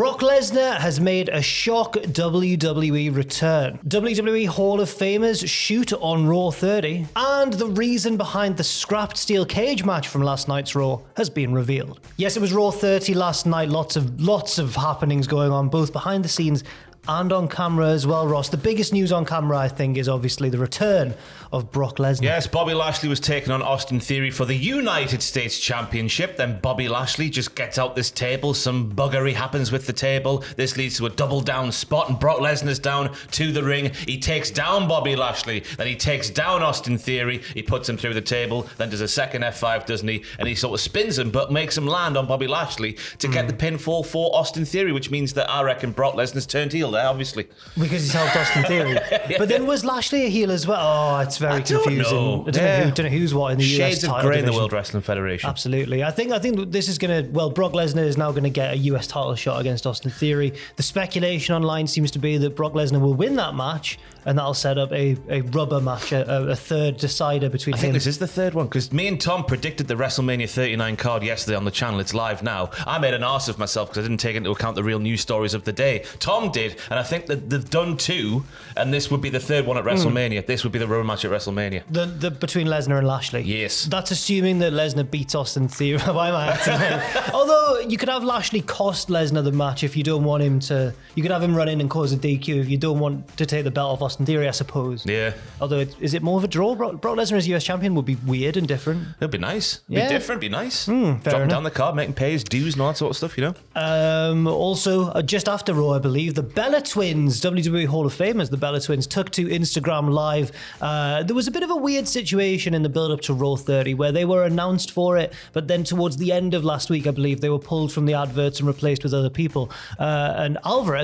Brock Lesnar has made a shock WWE return. WWE Hall of Famers shoot on Raw 30, and the reason behind the scrapped steel cage match from last night's Raw has been revealed. Yes, it was Raw 30 last night. Lots of happenings going on, both behind the scenes and on camera as well, Ross. The biggest news on camera, I think, is obviously the return of Brock Lesnar. Yes, Bobby Lashley was taking on Austin Theory for the United States Championship. Then Bobby Lashley just gets out this table. Some buggery happens with the table. This leads to a double down spot, and Brock Lesnar's down to the ring. He takes down Bobby Lashley. Then he takes down Austin Theory. He puts him through the table. Then does a second F5, doesn't he? And he sort of spins him, but makes him land on Bobby Lashley to get the pinfall for Austin Theory, which means that I reckon Brock Lesnar's turned heel there, obviously. Because he's helped Austin Theory. But then was Lashley a heel as well? Oh, it's very confusing. I don't know who's what in the US Shades title of grey in the division. World Wrestling Federation. Absolutely. I think this is going to... Well, Brock Lesnar is now going to get a US title shot against Austin Theory. The speculation online seems to be that Brock Lesnar will win that match, and that'll set up a rubber match, a third decider between I him. think this is the third one, because me and Tom predicted the WrestleMania 39 card yesterday on the channel. It's live now. I made an arse of myself because I didn't take into account the real news stories of the day. Tom did, and I think that they've done two, and this would be the third one at WrestleMania. This would be the rubber match at WrestleMania. The between Lesnar and Lashley. Yes. That's assuming that Lesnar beats Austin Theory. Why am I acting? Although you could have Lashley cost Lesnar the match if you don't want him to. You could have him run in and cause a DQ if you don't want to take the belt off Austin Theory, I suppose. Yeah. Although is it more of a draw? Brock Lesnar as US champion would be weird and different. It'd be nice. Yeah. Be different. Be nice. Fair Drop him enough. down the card, make him pay his dues and all that sort of stuff, you know. Also, just after Raw, I believe, the Bella Twins, WWE Hall of Famers, the Bella Twins, took to Instagram Live. There was a bit of a weird situation in the build-up to Raw 30 where they were announced for it, but then towards the end of last week, I believe, they were pulled from the adverts and replaced with other people. And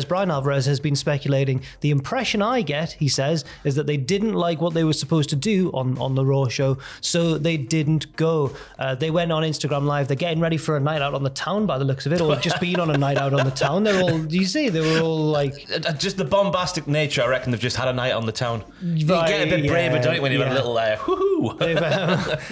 Brian Alvarez, has been speculating. The impression I get, he says, is that they didn't like what they were supposed to do on the Raw show, so they didn't go. They went on Instagram Live. They're getting ready for a night out on the town by the looks of it, or just been on a night out on the town. They're all, do you see? They were all like... Just the bombastic nature, I reckon they've just had a night on the town. You Right, get a bit braver, don't you, when you've had a little whoo-hoo.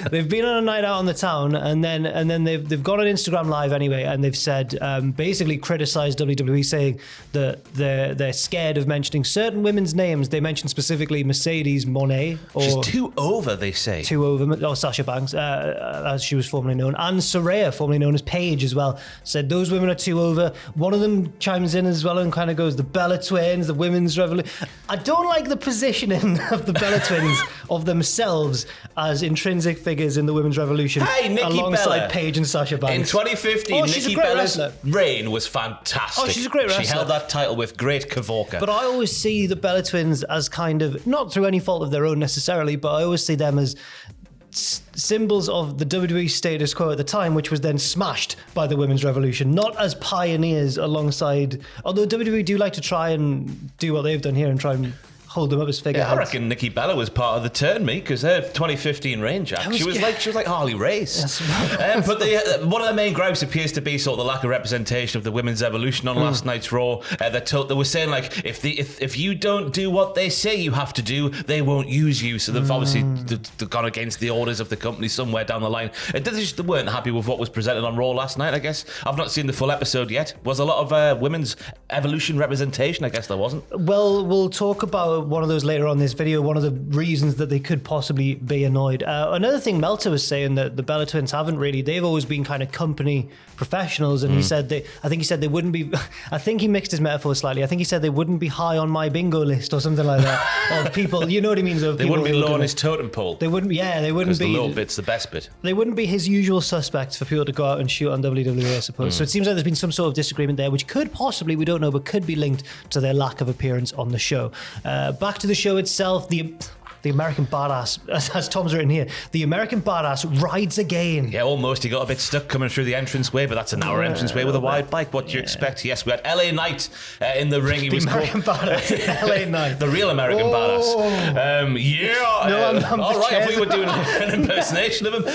They've been on a night out on the town, and then they've gone on Instagram Live anyway, and they've said, basically criticised WWE, saying that they're scared of mentioning certain women's names. They mentioned specifically Mercedes Moné. She's too over, they say. Too over, or Sasha Banks, as she was formerly known, and Saraya, formerly known as Paige as well, said those women are too over. One of them chimes in as well and kind of goes, the Bella Twins, the women's revolution. I don't like the positioning of the Bella Twins of themselves as intrinsic figures in the women's revolution. Hey, Nikki alongside Bella. Paige and Sasha Banks. In 2015, she's a Nikki great Bella's wrestler. reign was fantastic. Oh, she's a great She wrestler. held that title with great cavorka. But I always see the Bella Twins as kind of, not through any fault of their own necessarily, but I always see them as symbols of the WWE status quo at the time, which was then smashed by the women's revolution, not as pioneers alongside, although WWE do like to try and do what they've done here and try and hold them up as figureheads. I reckon Nikki Bella was part of the turn, mate, because her 2015 reign, Jack, she was like Harley Race. But one of the main gripes appears to be sort of the lack of representation of the women's evolution on last night's Raw. They were saying, like, if you don't do what they say you have to do, they won't use you. So they've obviously they've gone against the orders of the company somewhere down the line. They just weren't happy with what was presented on Raw last night, I guess. I've not seen the full episode yet. Was a lot of women's evolution representation? I guess there wasn't. Well, we'll talk about one of those later on in this video, one of the reasons that they could possibly be annoyed. Another thing Melter was saying that the Bella Twins haven't really, they've always been kind of company professionals, and he said they wouldn't be, I think he mixed his metaphor slightly. I think he said they wouldn't be high on my bingo list or something like that of people, you know what he means? Of They wouldn't be low on his totem pole. They wouldn't be, they wouldn't be. The low bit's the best bit. They wouldn't be his usual suspects for people to go out and shoot on WWE, I suppose. So it seems like there's been some sort of disagreement there, which could possibly, we don't know, but could be linked to their lack of appearance on the show. Back to the show itself, the American Badass, as Tom's written here, the American Badass rides again. Yeah, almost. He got a bit stuck coming through the entranceway, but that's a narrow entranceway with a wide bike. What do you expect? Yes, we had LA Knight in the ring. He The was American Badass, LA Knight. The real American Badass. Yeah. No, I'm all right, I thought you were just doing an impersonation of him.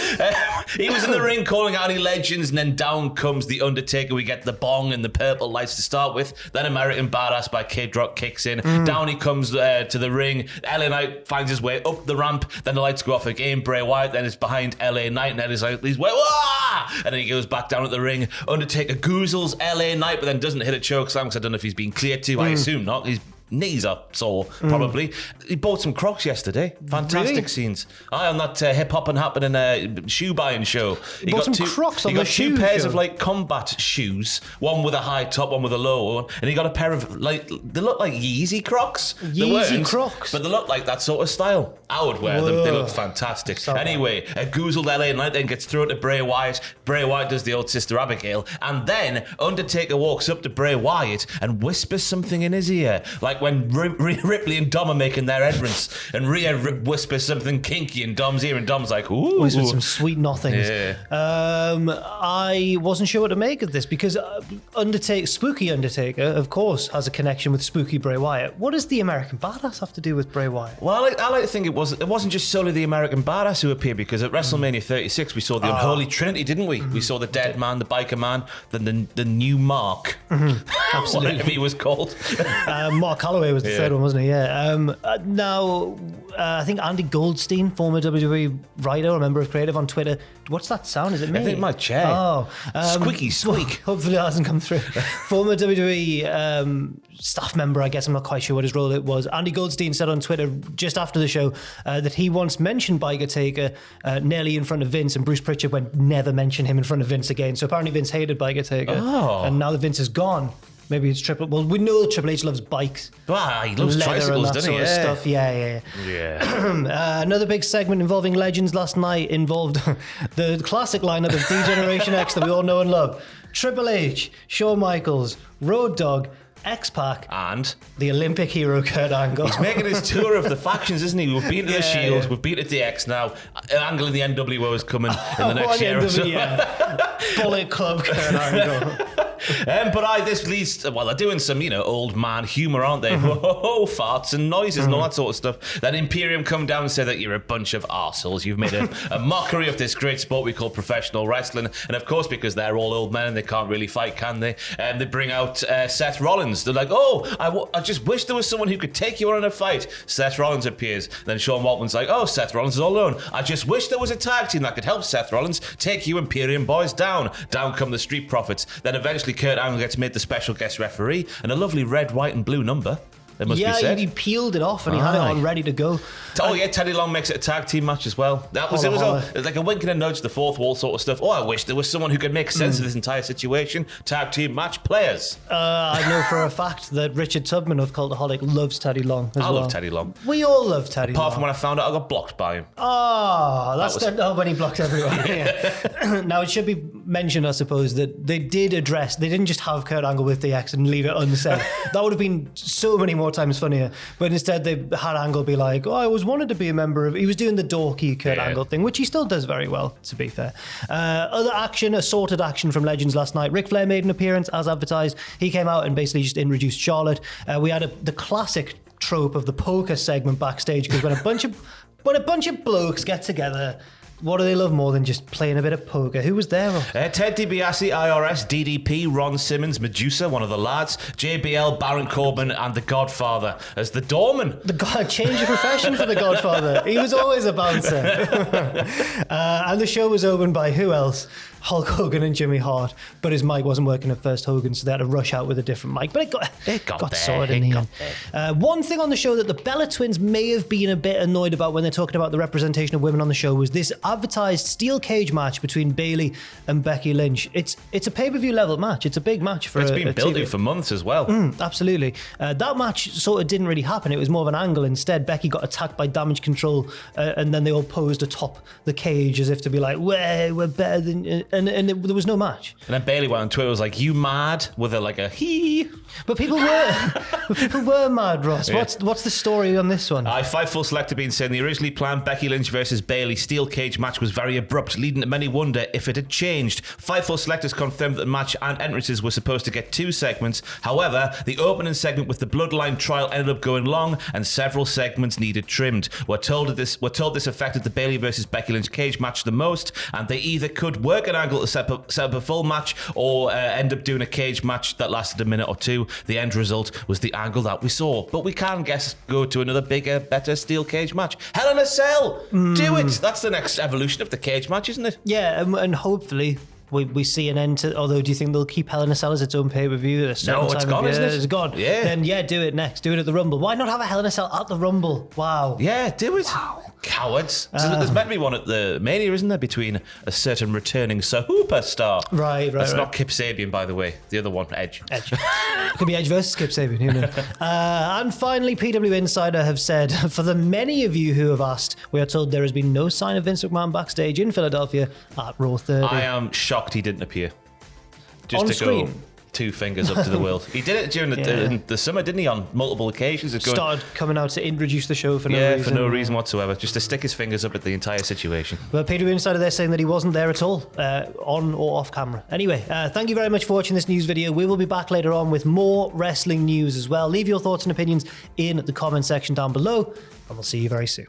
He was in the ring calling out any legends, and then down comes The Undertaker. We get the bong and the purple lights to start with. Then American Badass by Kid Rock kicks in. Down he comes to the ring. LA Knight finds his his way up the ramp. Then the lights go off again. Bray Wyatt then is behind LA Knight, and then he's like, and then he goes back down at the ring. Undertaker goozles LA Knight, but then doesn't hit a choke slam because I don't know if he's been cleared to. I assume not. His knees are sore, probably. He bought some Crocs yesterday. Fantastic Really? scenes. On that hip hop and happening shoe buying show. He got some Crocs on the shoe He got two pairs show. of like combat shoes, one with a high top, one with a low one, and he got a pair of like they look like Yeezy Crocs. They Yeezy weren't, Crocs? but they look like that sort of style. I would wear them. They look fantastic. Anyway, a goozled LA Knight then gets thrown to Bray Wyatt. Bray Wyatt does the old Sister Abigail, and then Undertaker walks up to Bray Wyatt and whispers something in his ear, like when Ripley and Dom are making their entrance, and Rhea whispers something kinky in Dom's ear, and Dom's like, ooh. Whispered some sweet nothings. Yeah. I wasn't sure what to make of this because Spooky Undertaker, of course, has a connection with Spooky Bray Wyatt. What does the American Badass have to do with Bray Wyatt? Well, I like to think it wasn't just solely the American Badass who appeared, because at WrestleMania 36 we saw the Unholy Trinity, didn't we? We saw the Dead Man, the Biker Man, then the New Mark, Absolutely. whatever he was called. Mark Calloway was the third one, wasn't he? Yeah. Now, I think Andy Goldstein, former WWE writer or member of creative on Twitter. What's that sound? Is it me? I think my chair. Oh. Squeaky squeak. Hopefully that hasn't come through. Former WWE staff member, I guess. I'm not quite sure what his role it was. Andy Goldstein said on Twitter just after the show that he once mentioned Biker Taker nearly in front of Vince, and Bruce Pritchard went, never mention him in front of Vince again. So apparently Vince hated Biker Taker. Oh. And now that Vince is gone, maybe it's Triple... Well, we know Triple H loves bikes. Wow, he loves Leather tricycles, and that doesn't he? sort of stuff. Yeah. Yeah. Another big segment involving legends last night involved the classic lineup of D-Generation X that we all know and love. Triple H, Shawn Michaels, Road Dogg, X-Pac, And the Olympic hero Kurt Angle. he's making his tour of the factions, isn't he? We've been to the Shield, yeah. we've been to DX now. Angle in the NWO is coming in the next year or so. Bullet Club Kurt Angle. But this leads, well, they're doing some, old man humour, aren't they? Farts and noises and all that sort of stuff. Then Imperium come down and say that you're a bunch of arseholes. You've made a mockery of this great sport we call professional wrestling. And of course, because they're all old men and they can't really fight, can they? They bring out Seth Rollins. They're like, I just wish there was someone who could take you on in a fight. Seth Rollins appears. Then Sean Waltman's like, Seth Rollins is all alone. I just wish there was a tag team that could help Seth Rollins take you Imperium boys down. Down come the Street Profits. Then eventually Kurt Angle gets made the special guest referee, and a lovely red, white and blue number, it must be said. He peeled it off and he had it on ready to go. Teddy Long makes it a tag team match as well. It was like a wink and a nudge, the fourth wall sort of stuff. I wish there was someone who could make sense of this entire situation. Tag team match players. I know for a fact that Richard Tubman of Cultaholic loves Teddy Long as well. I love Teddy Long. We all love Teddy Long. Apart from when I found out I got blocked by him. When he blocked everyone. Yeah. Now, it should be mentioned, I suppose, that they didn't just have Kurt Angle with the X and leave it unsaid. That would have been so many more times funnier. But instead, they had Angle be like, I always wanted to be a member of... He was doing the dorky Kurt Angle thing, which he still does very well, to be fair. Other action, assorted action from Legends last night. Ric Flair made an appearance, as advertised. He came out and basically just introduced Charlotte. We had the classic trope of the poker segment backstage, because when a bunch of blokes get together, what do they love more than just playing a bit of poker? Who was there? Ted DiBiase, IRS, DDP, Ron Simmons, Medusa, one of the lads, JBL, Baron Corbin, and The Godfather as the doorman. Change of profession for The Godfather. He was always a bouncer. And the show was opened by who else? Hulk Hogan and Jimmy Hart, but his mic wasn't working at first Hogan, so they had to rush out with a different mic. But it got sorted in the end. One thing on the show that the Bella Twins may have been a bit annoyed about when they're talking about the representation of women on the show was this advertised steel cage match between Bayley and Becky Lynch. It's a pay-per-view level match. It's a big match for It's been building for months as well. Absolutely. That match sort of didn't really happen. It was more of an angle. Instead, Becky got attacked by Damage Control, and then they all posed atop the cage as if to be like, we're better than... And there was no match. And then Bayley went on Twitter, was like, you mad? With a hee. But people were mad, Ross. Yeah. What's the story on this one? Fightful Select have been saying the originally planned Becky Lynch versus Bayley steel cage match was very abrupt, leading to many wonder if it had changed. Fightful Select has confirmed that the match and entrances were supposed to get 2 segments. However, the opening segment with the Bloodline trial ended up going long, and several segments needed trimmed. We're told this affected the Bayley versus Becky Lynch cage match the most, and they either could work it angle to set up a full match or end up doing a cage match that lasted a minute or two. The end result was the angle that we saw. But we can go to another bigger, better steel cage match. Hell in a Cell! Do it! That's the next evolution of the cage match, isn't it? Yeah, and hopefully we see an end to. Although, do you think they'll keep Hell in a Cell as its own pay-per-view? No, it's gone, isn't it? It's gone. Yeah. Then do it next. Do it at the Rumble. Why not have a Hell in a Cell at the Rumble? Wow. Yeah, do it. Wow. Cowards. There's meant to be one at the Mania, isn't there, between a certain returning superstar. Right. That's not Kip Sabian, by the way. The other one, Edge. Could be Edge versus Kip Sabian. Who knows? And finally, PW Insider have said, for the many of you who have asked, we are told there has been no sign of Vince McMahon backstage in Philadelphia at Raw 30. I am shocked he didn't appear. Just On to screen. Go 2 fingers up to the world. He did it during the summer, didn't he? On multiple occasions. Started coming out to introduce the show for no reason. For no reason whatsoever. Just to stick his fingers up at the entire situation. But PW Insider, they're saying that he wasn't there at all, on or off camera. Anyway, thank you very much for watching this news video. We will be back later on with more wrestling news as well. Leave your thoughts and opinions in the comment section down below, and we'll see you very soon.